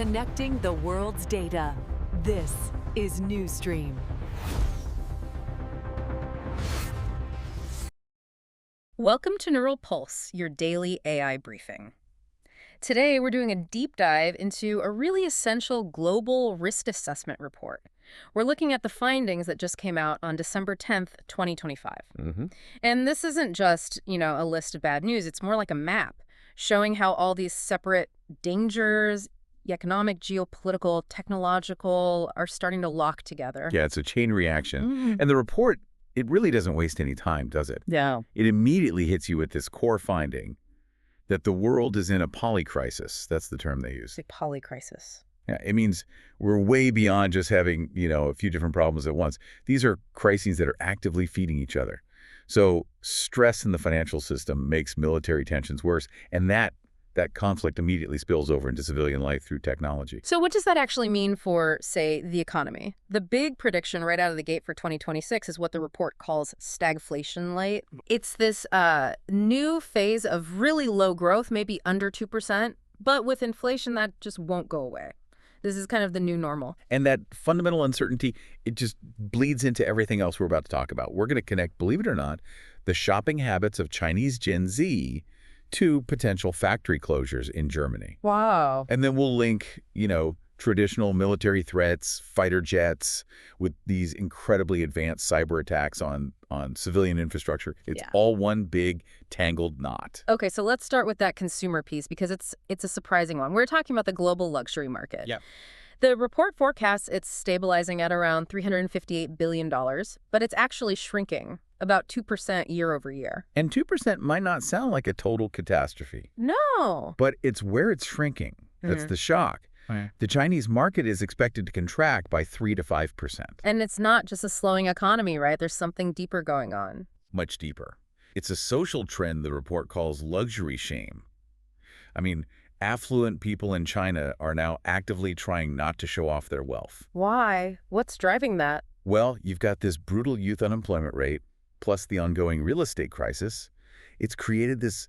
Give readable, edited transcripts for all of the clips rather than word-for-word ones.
Connecting the world's data. This is Newsstream. Welcome to Neural Pulse, your daily AI briefing. Today, we're doing a deep dive into a really essential global risk assessment report. We're looking at the findings that just came out on December 10th, 2025. And this isn't just, a list of bad news. It's more like a map showing how all these separate dangers, economic, geopolitical, technological, are starting to lock together. Yeah, it's a chain reaction. And the report, it really doesn't waste any time, does it? No. It immediately hits you with this core finding that the world is in a polycrisis. That's the term they use. The polycrisis. Yeah, it means we're way beyond just having, a few different problems at once. These are crises that are actively feeding each other. So stress in the financial system makes military tensions worse, and that conflict immediately spills over into civilian life through technology. So what does that actually mean for, say, the economy? The big prediction right out of the gate for 2026 is what the report calls stagflation Lite. It's this new phase of really low growth, maybe under 2%, but with inflation that just won't go away. This is kind of the new normal. And that fundamental uncertainty, it just bleeds into everything else we're about to talk about. We're going to connect, believe it or not, the shopping habits of Chinese Gen Z to potential factory closures in Germany. Wow. And then we'll link, traditional military threats, fighter jets, with these incredibly advanced cyber attacks on civilian infrastructure. It's all one big tangled knot. Okay, so let's start with that consumer piece because it's a surprising one. We're talking about the global luxury market. Yeah. The report forecasts it's stabilizing at around $358 billion, but it's actually shrinking about 2% year over year. And 2% might not sound like a total catastrophe. No. But it's where it's shrinking. That's the shock. Right. The Chinese market is expected to contract by 3 to 5%. And it's not just a slowing economy, right? There's something deeper going on. Much deeper. It's a social trend the report calls luxury shame. I mean, affluent people in China are now actively trying not to show off their wealth. Why? What's driving that? Well, you've got this brutal youth unemployment rate, plus the ongoing real estate crisis. It's created this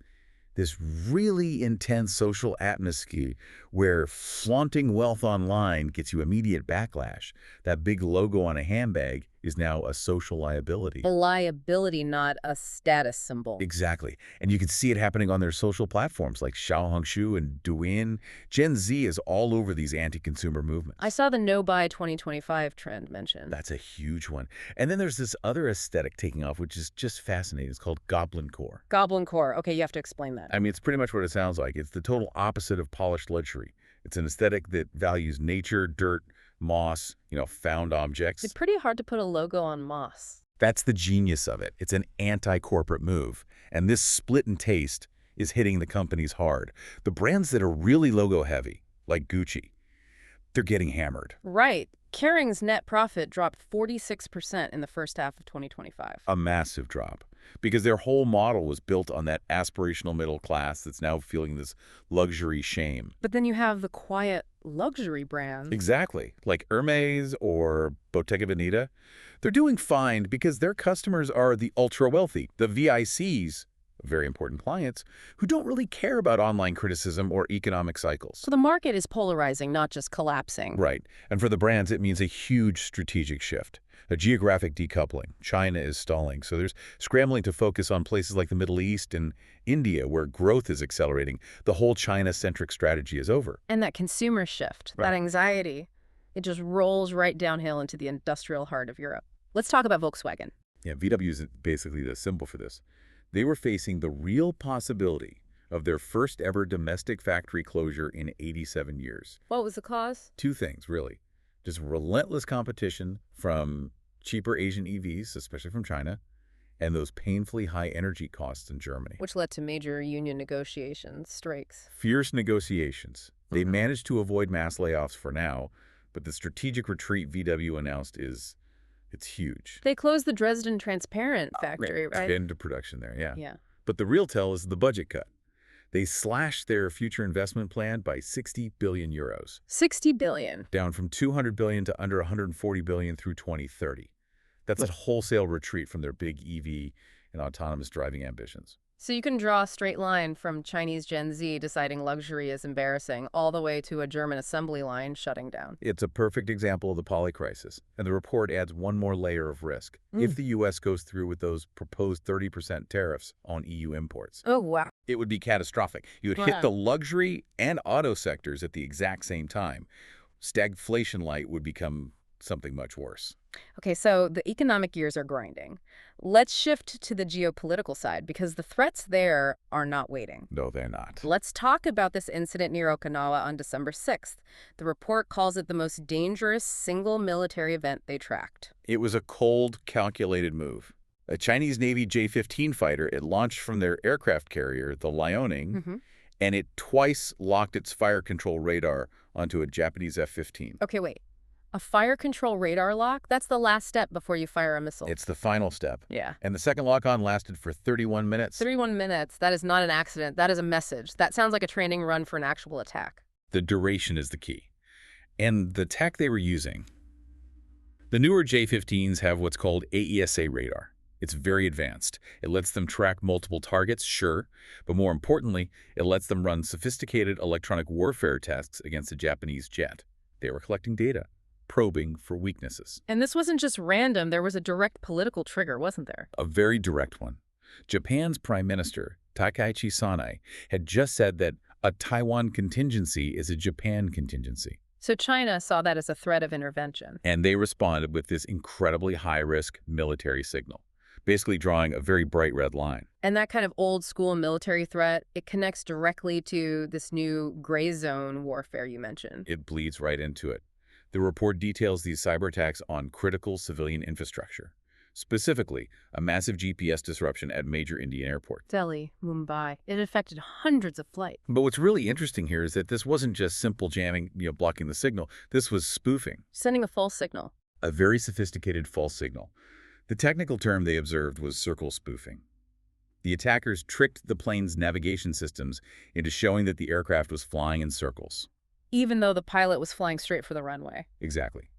really intense social atmosphere where flaunting wealth online gets you immediate backlash. That big logo on a handbag is now a social liability. A liability, not a status symbol. Exactly. And you can see it happening on their social platforms like Xiaohongshu and Douyin. Gen Z is all over these anti-consumer movements. I saw the no-buy 2025 trend mentioned. That's a huge one. And then there's this other aesthetic taking off, which is just fascinating. It's called Goblin Core. Goblin Core. Okay, you have to explain that. I mean, it's pretty much what it sounds like. It's the total opposite of polished luxury. It's an aesthetic that values nature, dirt, moss, found objects. It's pretty hard to put a logo on moss. That's the genius of it. It's an anti-corporate move. And this split in taste is hitting the companies hard. The brands that are really logo-heavy, like Gucci, they're getting hammered. Right. Kering's net profit dropped 46% in the first half of 2025. A massive drop. Because their whole model was built on that aspirational middle class that's now feeling this luxury shame. But then you have the quiet luxury brands. Exactly. Like Hermes or Bottega Veneta. They're doing fine because their customers are the ultra-wealthy, the VICs, very important clients, who don't really care about online criticism or economic cycles. So the market is polarizing, not just collapsing. Right. And for the brands, it means a huge strategic shift. A geographic decoupling. China is stalling, so there's scrambling to focus on places like the Middle East and India, where growth is accelerating. The whole China-centric strategy is over. And that consumer shift, that anxiety, it just rolls right downhill into the industrial heart of Europe. Let's talk about Volkswagen. Yeah, VW is basically the symbol for this. They were facing the real possibility of their first ever domestic factory closure in 87 years. What was the cause? Two things, really. Just relentless competition from cheaper Asian EVs, especially from China, and those painfully high energy costs in Germany. Which led to major union negotiations, strikes. Fierce negotiations. They managed to avoid mass layoffs for now, but the strategic retreat VW announced it's huge. They closed the Dresden Transparent Factory, right? Into production there, yeah. Yeah. But the real tell is the budget cut. They slashed their future investment plan by 60 billion euros. 60 billion. Down from 200 billion to under 140 billion through 2030. That's a wholesale retreat from their big EV and autonomous driving ambitions. So you can draw a straight line from Chinese Gen Z deciding luxury is embarrassing all the way to a German assembly line shutting down. It's a perfect example of the polycrisis, and the report adds one more layer of risk. If the U.S. goes through with those proposed 30% tariffs on EU imports, Oh, wow. it would be catastrophic. You would hit the luxury and auto sectors at the exact same time. Stagflation light would become something much worse. Okay, so the economic gears are grinding. Let's shift to the geopolitical side because the threats there are not waiting. No, they're not. Let's talk about this incident near Okinawa on December 6th. The report calls it the most dangerous single military event they tracked. It was a cold, calculated move. A Chinese Navy J-15 fighter, it launched from their aircraft carrier, the Liaoning, and it twice locked its fire control radar onto a Japanese F-15. Okay, wait. A fire control radar lock? That's the last step before you fire a missile. It's the final step. Yeah. And the second lock-on lasted for 31 minutes. 31 minutes. That is not an accident. That is a message. That sounds like a training run for an actual attack. The duration is the key. And the tech they were using. The newer J-15s have what's called AESA radar. It's very advanced. It lets them track multiple targets, sure, but more importantly, it lets them run sophisticated electronic warfare tests against a Japanese jet. They were collecting data, probing for weaknesses. And this wasn't just random. There was a direct political trigger, wasn't there? A very direct one. Japan's Prime Minister, Takaichi Sanae, had just said that a Taiwan contingency is a Japan contingency. So China saw that as a threat of intervention. And they responded with this incredibly high-risk military signal, basically drawing a very bright red line. And that kind of old-school military threat, it connects directly to this new gray zone warfare you mentioned. It bleeds right into it. The report details these cyber attacks on critical civilian infrastructure, specifically a massive GPS disruption at major Indian airports. Delhi, Mumbai. It affected hundreds of flights. But what's really interesting here is that this wasn't just simple jamming, blocking the signal. This was spoofing. Sending a false signal. A very sophisticated false signal. The technical term they observed was circle spoofing. The attackers tricked the plane's navigation systems into showing that the aircraft was flying in circles. Even though the pilot was flying straight for the runway. Exactly.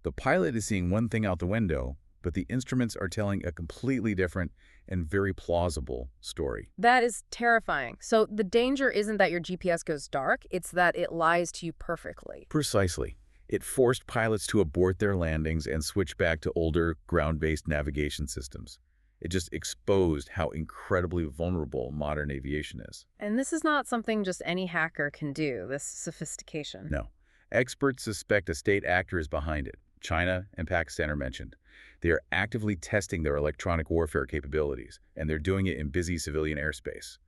The pilot is seeing one thing out the window, but the instruments are telling a completely different and very plausible story. That is terrifying. So the danger isn't that your GPS goes dark, it's that it lies to you perfectly. Precisely. It forced pilots to abort their landings and switch back to older ground-based navigation systems. It just exposed how incredibly vulnerable modern aviation is. And this is not something just any hacker can do, this sophistication. No. Experts suspect a state actor is behind it. China and Pakistan are mentioned. They are actively testing their electronic warfare capabilities, and they're doing it in busy civilian airspace.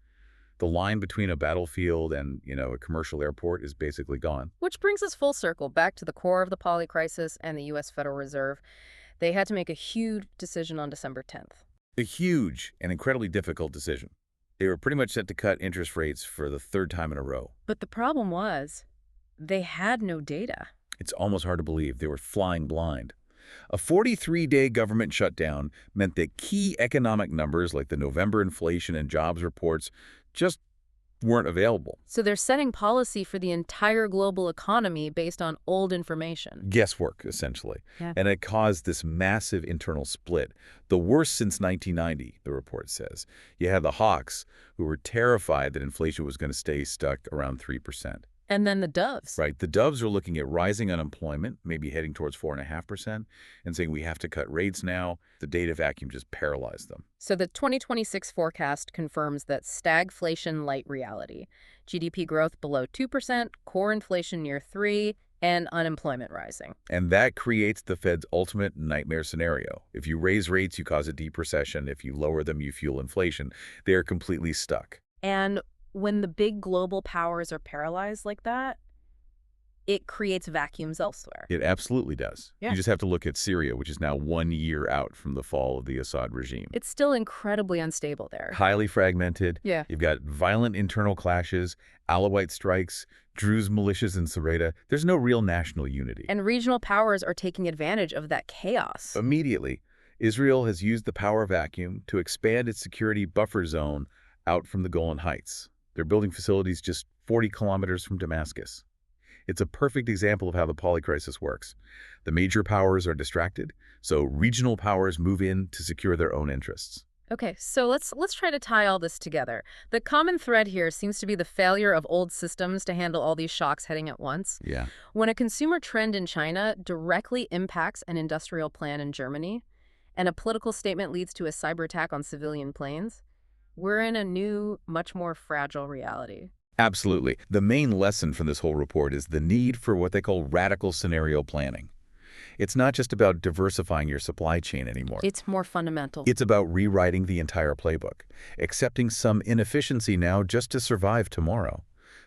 The line between a battlefield and, a commercial airport is basically gone. Which brings us full circle back to the core of the Polycrisis and the U.S. Federal Reserve. They had to make a huge decision on December 10th. A huge and incredibly difficult decision. They were pretty much set to cut interest rates for the third time in a row. But the problem was, they had no data. It's almost hard to believe they were flying blind. A 43-day government shutdown meant that key economic numbers like the November inflation and jobs reports just weren't available. So they're setting policy for the entire global economy based on old information. Guesswork, essentially. Yeah. And it caused this massive internal split, the worst since 1990, the report says. You had the hawks, who were terrified that inflation was going to stay stuck around 3%. And then the doves. Right. The doves are looking at rising unemployment, maybe heading towards 4.5%, and saying we have to cut rates now. The data vacuum just paralyzed them. So the 2026 forecast confirms that stagflation light reality. GDP growth below 2%, core inflation near 3%, and unemployment rising. And that creates the Fed's ultimate nightmare scenario. If you raise rates, you cause a deep recession. If you lower them, you fuel inflation. They are completely stuck. And when the big global powers are paralyzed like that, it creates vacuums elsewhere. It absolutely does. Yeah. You just have to look at Syria, which is now 1 year out from the fall of the Assad regime. It's still incredibly unstable there. Highly fragmented. Yeah. You've got violent internal clashes, Alawite strikes, Druze militias in Sareda. There's no real national unity. And regional powers are taking advantage of that chaos. Immediately, Israel has used the power vacuum to expand its security buffer zone out from the Golan Heights. They're building facilities just 40 kilometers from Damascus. It's a perfect example of how the polycrisis works. The major powers are distracted, so regional powers move in to secure their own interests. Okay, so let's try to tie all this together. The common thread here seems to be the failure of old systems to handle all these shocks hitting at once. Yeah. When a consumer trend in China directly impacts an industrial plan in Germany, and a political statement leads to a cyber attack on civilian planes, we're in a new, much more fragile reality. Absolutely. The main lesson from this whole report is the need for what they call radical scenario planning. It's not just about diversifying your supply chain anymore. It's more fundamental. It's about rewriting the entire playbook, accepting some inefficiency now just to survive tomorrow.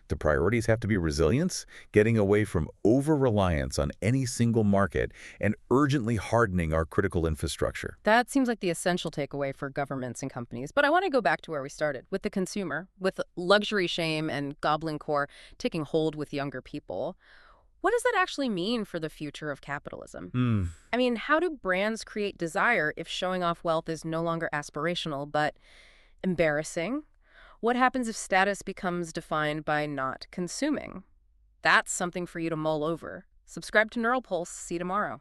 The priorities have to be resilience, getting away from over-reliance on any single market, and urgently hardening our critical infrastructure. That seems like the essential takeaway for governments and companies. But I want to go back to where we started, with the consumer, with luxury shame and Goblin Core taking hold with younger people. What does that actually mean for the future of capitalism? I mean, how do brands create desire if showing off wealth is no longer aspirational but embarrassing? What happens if status becomes defined by not consuming? That's something for you to mull over. Subscribe to Neural Pulse. See you tomorrow.